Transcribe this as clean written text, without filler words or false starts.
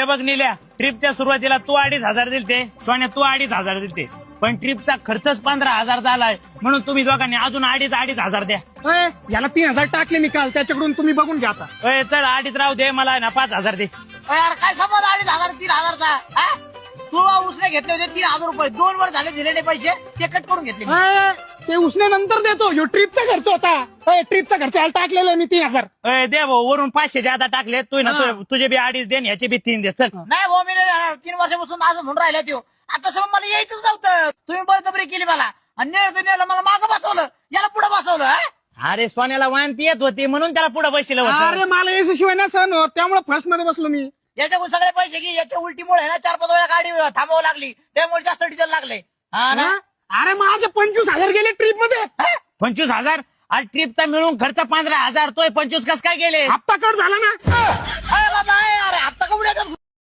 हे बघ निल्या, ट्रिपच्या सुरुवातीला तू 2,500 दिलते, सोन्या तू 2,500 दिलते, पण ट्रिपचा खर्चच 15,000 झालाय, म्हणून तुम्ही दोघांनी अजून 2,500 द्या. याला 3,000 टाकले मी काल, त्याच्याकडून तुम्ही बघून घ्या आता. चल 2,500 राहू दे, मला ना 5,000 दे. यार काय समज 2,500 3,000चा तू उसने घेतले होते 3,000 रुपये, 2 वर झाले दिलेले पैसे ते कट करून घेतले मी. ते उसने नंतर देतो, ह्यो ट्रिपचा खर्च होता. ट्रिपचा खर्च याला टाकलेला आहे मी 3,000. दे भाऊ, वरून 500 ज्यादा टाकले तू ना, तुझे बी 2,500 दे, याचे बी 3 दे. चल नाही भाऊ, मी 3 वर्षापासून असं म्हणून राहिला त्यो. आता समज मला यायचंच नव्हतं, तुम्ही बळजबरी केली मला आणि नेलं मला मागं बसवलं, याला पुढे बसवलं. अरे सोन्याला वांती येत होती म्हणून त्याला पुढे बसलं होतं. अरे मला याच्याशिवाय ना सण होत, त्यामुळे फर्स्ट मध्ये बसलो मी. याच्याकडून सगळे पैसे घे, याच्या उलटीमुळे ना 4-5 वेळा गाडी थांबावं लागली, त्यामुळे जास्त डिझेल लागले. हा ना. अरे माझे 25,000 गेले ट्रिप मध्ये. 25,000? अरे ट्रिपचा मिळून खर्च 15,000, तोय 25 कस काय गेले? हप्ता कट झाला ना. बाबा अरे हप्ता कवड्याचा